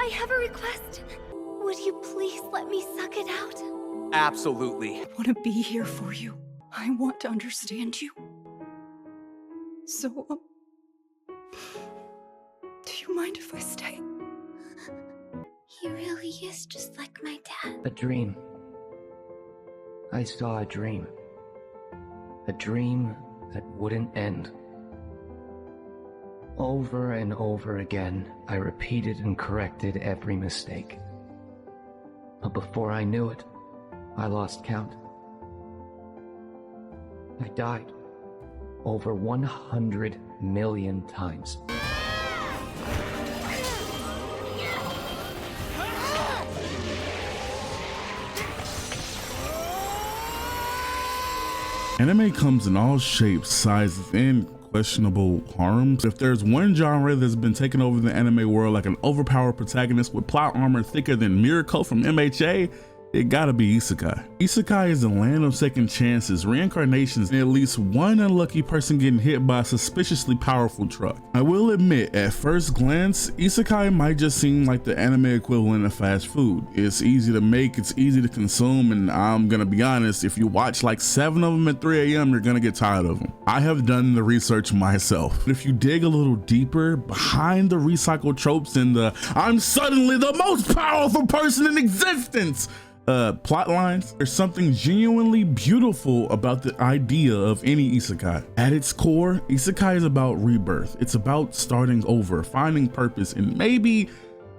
I have a request. Would you please let me suck it out? Absolutely. I want to be here for you. I want to understand you. So, do you mind if I stay? He really is just like my dad. A dream. I saw a dream. A dream that wouldn't end. Over and over again, I repeated and corrected every mistake. But before I knew it, I lost count. I died over 100 million times. Anime comes in all shapes, sizes, and questionable harms. If there's one genre that's been taking over the anime world like an overpowered protagonist with plot armor thicker than Miracle from MHA, it gotta be Isekai. Isekai is the land of second chances, reincarnations, and at least one unlucky person getting hit by a suspiciously powerful truck. I will admit, at first glance, Isekai might just seem like the anime equivalent of fast food. It's easy to make, it's easy to consume, and I'm gonna be honest, if you watch like 7 of them at 3 a.m., you're gonna get tired of them. I have done the research myself. But if you dig a little deeper, behind the recycled tropes and the "I'm suddenly the most powerful person in existence" plot lines, there's something genuinely beautiful about the idea of any isekai. At its core, isekai is about rebirth. It's about starting over, finding purpose, and maybe,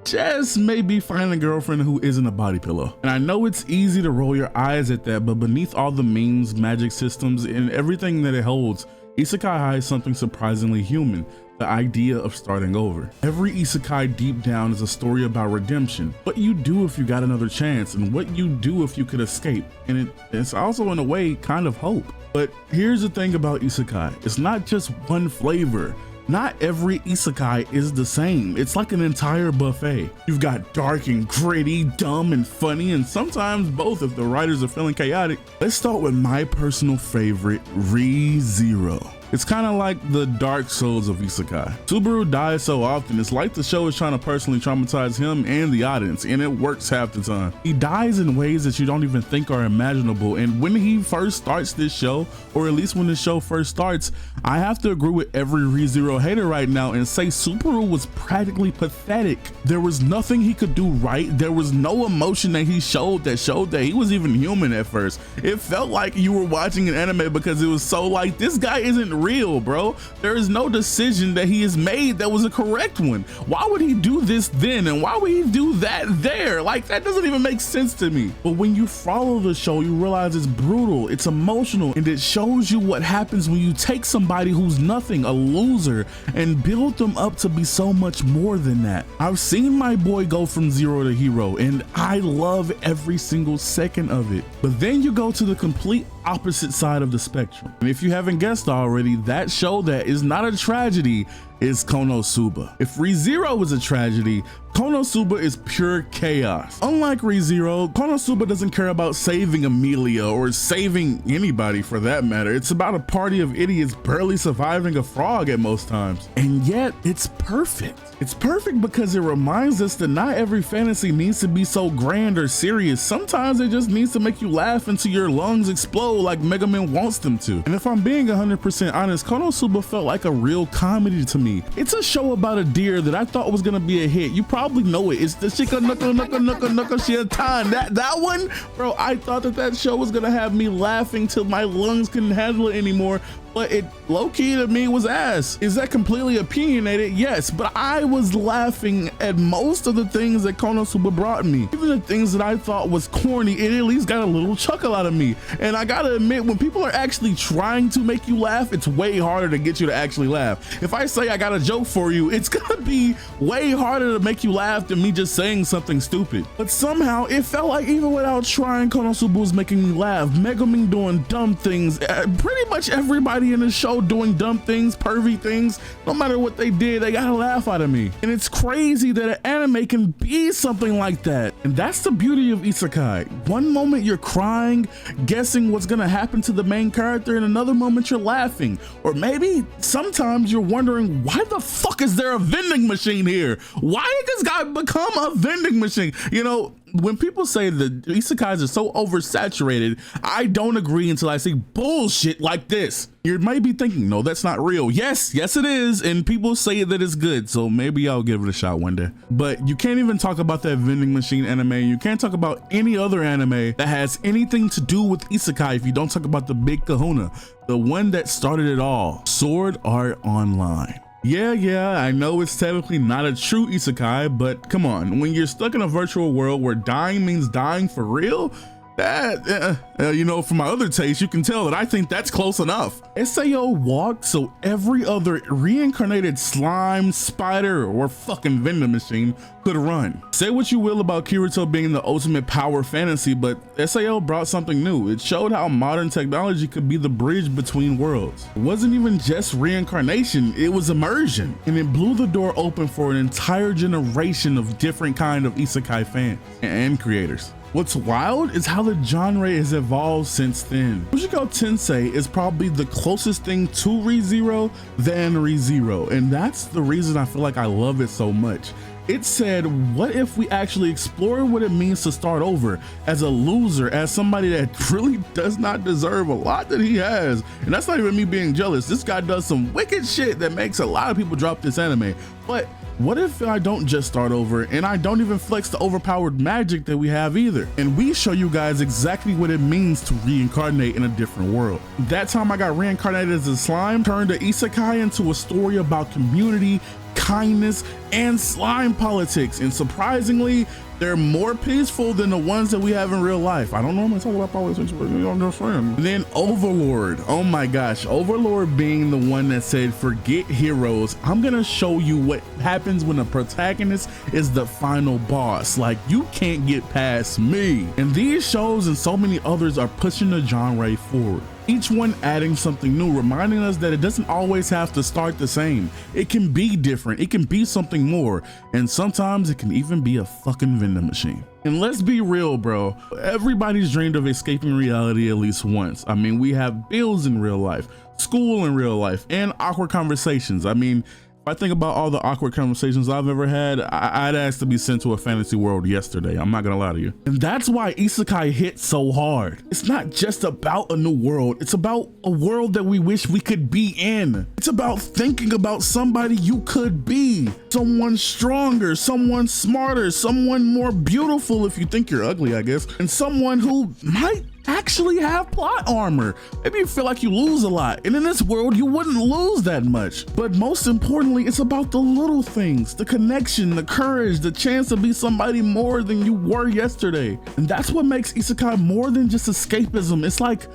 just maybe, finding a girlfriend who isn't a body pillow. And I know it's easy to roll your eyes at that, but beneath all the memes, magic systems, and everything that it holds, isekai hides something surprisingly human: the idea of starting over. Every isekai deep down is a story about redemption. What you do if you got another chance, and what you do if you could escape. And it's also in a way kind of hope. But here's the thing about isekai, it's not just one flavor. Not every isekai is the same. It's like an entire buffet. You've got dark and gritty, dumb and funny, and sometimes both if the writers are feeling chaotic. Let's start with my personal favorite, Re:Zero. It's kind of like the Dark Souls of isekai. Subaru dies so often, it's like the show is trying to personally traumatize him and the audience, and it works half the time. He dies in ways that you don't even think are imaginable, and when he first starts this show, or at least when the show first starts, I have to agree with every Re:Zero hater right now and say Subaru was practically pathetic. There was nothing he could do right. There was no emotion that he showed that he was even human at first. It felt like you were watching an anime because it was so like, this guy isn't real, bro. There is no decision that he has made that was a correct one. Why would he do this then, and why would he do that there? Like, that doesn't even make sense to me. But when you follow the show, you realize it's brutal, it's emotional, and it shows you what happens when you take somebody who's nothing, a loser, and build them up to be so much more than that. I've seen my boy go from zero to hero, and I love every single second of it. But then you go to the complete opposite side of the spectrum. And if you haven't guessed already, that show that is not a tragedy is Konosuba. If Re:Zero is a tragedy, Konosuba is pure chaos. Unlike Re:Zero, Konosuba doesn't care about saving Amelia or saving anybody for that matter. It's about a party of idiots barely surviving a frog at most times. And yet, it's perfect. It's perfect because it reminds us that not every fantasy needs to be so grand or serious. Sometimes it just needs to make you laugh until your lungs explode like Mega Man wants them to. And if I'm being 100% honest, Konosuba felt like a real comedy to me. It's a show about a deer that I thought was gonna be a hit. You probably know it. It's the Shika Nuka Nuka Nuka Nuka Shiatan. That one, bro, I thought that show was gonna have me laughing till my lungs couldn't handle it anymore. But it low-key to me was ass. Is that completely opinionated? Yes, but I was laughing at most of the things that Konosuba brought me. Even the things that I thought was corny, it at least got a little chuckle out of me. And I gotta admit, when people are actually trying to make you laugh, it's way harder to get you to actually laugh. If I say I got a joke for you, it's gonna be way harder to make you laugh than me just saying something stupid. But somehow it felt like even without trying, Konosuba was making me laugh. Megumin doing dumb things. Pretty much everybody anybody in the show doing dumb things, pervy things, no matter what they did, they got a laugh out of me. And it's crazy that an anime can be something like that. And that's the beauty of Isekai. One moment you're crying, guessing what's gonna happen to the main character, and another moment you're laughing. Or maybe sometimes you're wondering, why the fuck is there a vending machine here? Why did this guy become a vending machine? You know, when people say that isekais are so oversaturated, I don't agree until I see bullshit like this. You might be thinking, no, that's not real. Yes it is, and people say that it's good, so maybe I'll give it a shot one day. But you can't even talk about that vending machine anime. You can't talk about any other anime that has anything to do with isekai if you don't talk about the big kahuna, the one that started it all, Sword Art Online. Yeah, I know it's technically not a true isekai, but come on, when you're stuck in a virtual world where dying means dying for real, that, you know, from my other taste, you can tell that I think that's close enough. SAO walked so every other reincarnated slime, spider, or fucking vending machine could run. Say what you will about Kirito being the ultimate power fantasy, but SAO brought something new. It showed how modern technology could be the bridge between worlds. It wasn't even just reincarnation, it was immersion. And it blew the door open for an entire generation of different kind of isekai fans and creators. What's wild is how the genre has evolved since then. Mushoku Tensei is probably the closest thing to ReZero than ReZero, and that's the reason I feel like I love it so much. It said, what if we actually explore what it means to start over as a loser, as somebody that really does not deserve a lot that he has? And that's not even me being jealous. This guy does some wicked shit that makes a lot of people drop this anime. But what if I don't just start over and I don't even flex the overpowered magic that we have either? And we show you guys exactly what it means to reincarnate in a different world. That time I got reincarnated as a slime, turned the isekai into a story about community, kindness, and slime politics. And surprisingly, they're more peaceful than the ones that we have in real life. I don't normally talk about politics, but you understand. Then Overlord, oh my gosh, Overlord being the one that said, forget heroes. I'm gonna show you what happens when a protagonist is the final boss. Like, you can't get past me. And these shows and so many others are pushing the genre forward. Each one adding something new, reminding us that it doesn't always have to start the same. It can be different, it can be something more, and sometimes it can even be a fucking vending machine. And let's be real, bro, everybody's dreamed of escaping reality at least once. I mean, we have bills in real life, school in real life, and awkward conversations. I mean, if I think about all the awkward conversations I've ever had, I'd ask to be sent to a fantasy world yesterday. I'm not gonna lie to you. And that's why isekai hits so hard. It's not just about a new world. It's about a world that we wish we could be in. It's about thinking about somebody you could be. Someone stronger, someone smarter, someone more beautiful if you think you're ugly, I guess. And someone who might actually have plot armor. Maybe you feel like you lose a lot, and in this world you wouldn't lose that much. But most importantly, it's about the little things, the connection, the courage, the chance to be somebody more than you were yesterday. And that's what makes isekai more than just escapism. It's like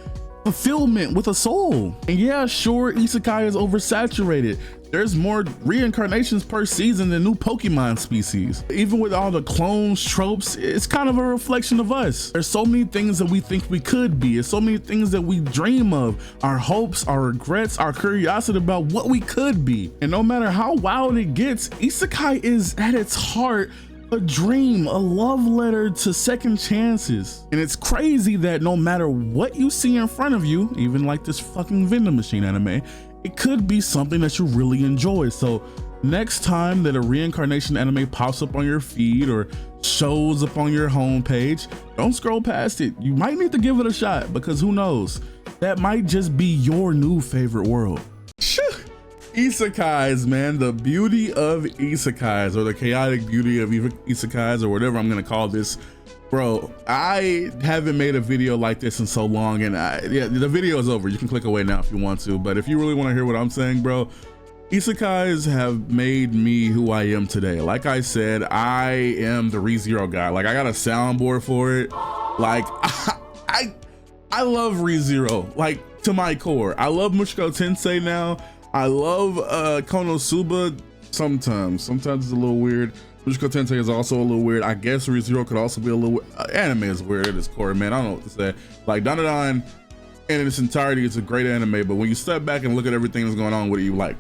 fulfillment with a soul. And yeah, sure, isekai is oversaturated. There's more reincarnations per season than new Pokemon species. Even with all the clones, tropes, it's kind of a reflection of us. There's so many things that we think we could be. There's so many things that we dream of. Our hopes, our regrets, our curiosity about what we could be. And no matter how wild it gets, isekai is at its heart a dream, a love letter to second chances. And it's crazy that no matter what you see in front of you, even like this fucking vending machine anime, it could be something that you really enjoy. So next time that a reincarnation anime pops up on your feed or shows up on your homepage, don't scroll past it. You might need to give it a shot, because who knows, that might just be your new favorite world. Isekais, man, the beauty of isekais, or the chaotic beauty of isekais, or whatever I'm gonna call this. Bro, I haven't made a video like this in so long, and yeah, the video is over. You can click away now if you want to, but if you really want to hear what I'm saying, bro, isekais have made me who I am today. Like I said, I am the ReZero guy. Like, I got a soundboard for it. Like, I love ReZero, like, to my core. I love Mushoku Tensei now. I love Konosuba sometimes. Sometimes it's a little weird. Mushoku Tensei is also a little weird. I guess ReZero could also be a little anime is weird at its core, man. I don't know what to say. Like, Dandadan in its entirety, it's a great anime, but when you step back and look at everything that's going on with it, you like,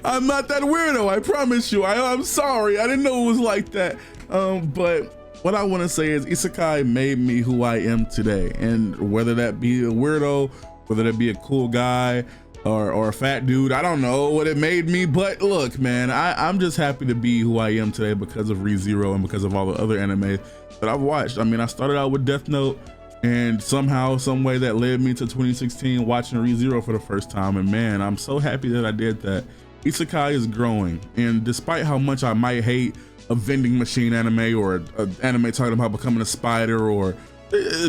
I'm not that weirdo, I promise you. I'm sorry, I didn't know it was like that. But what I want to say is Isekai made me who I am today, and whether that be a weirdo, whether that be a cool guy, or a fat dude, I don't know what it made me, but look, man, I'm just happy to be who I am today because of ReZero and because of all the other anime that I've watched. I mean, I started out with Death Note, and somehow, some way that led me to 2016 watching ReZero for the first time, and man, I'm so happy that I did that. Isekai is growing, and despite how much I might hate a vending machine anime or an anime talking about becoming a spider or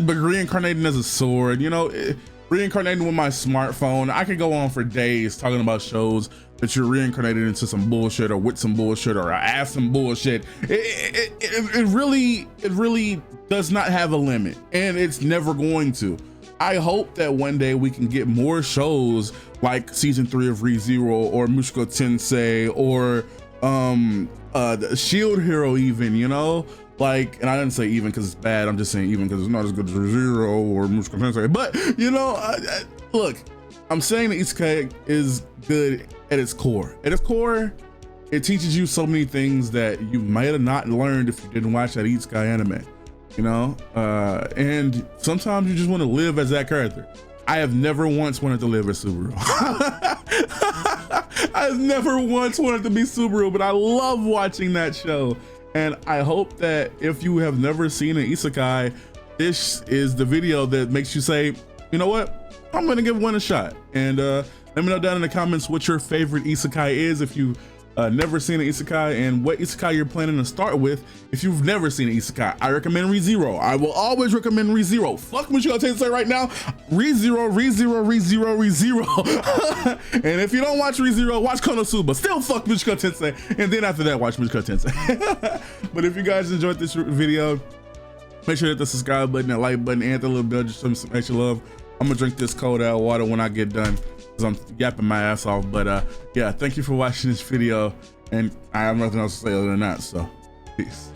but reincarnating as a sword, you know, reincarnating with my smartphone. I could go on for days talking about shows that you're reincarnated into some bullshit or with some bullshit or ass some bullshit. It really does not have a limit, and it's never going to. I hope that one day we can get more shows like season 3 of ReZero or Mushoku Tensei or the Shield Hero even, you know? Like, and I didn't say even because it's bad, I'm just saying even because it's not as good as ReZero or Mushoku Tensei. But, you know, look, I'm saying that Isekai is good at its core. At its core, it teaches you so many things that you might have not learned if you didn't watch that Isekai anime, you know? And sometimes you just want to live as that character. I have never once wanted to live as Subaru. I've never once wanted to be Subaru, but I love watching that show. And I hope that if you have never seen an Isekai, this is the video that makes you say, you know what, I'm gonna give one a shot. And let me know down in the comments what your favorite Isekai is if you've never seen an Isekai, and what Isekai you're planning to start with if you've never seen an Isekai. I recommend ReZero. I will always recommend ReZero. Fuck Mushoku Tensei right now. ReZero. And if you don't watch ReZero, watch Konosuba. Still fuck Mushoku Tensei. And then after that, watch Mushoku Tensei. But if you guys enjoyed this video, make sure to hit the subscribe button, that like button, and the little bell just to some extra love. I'm gonna drink this cold out water when I get done, because I'm yapping my ass off. But yeah, thank you for watching this video, and I have nothing else to say other than that, so peace.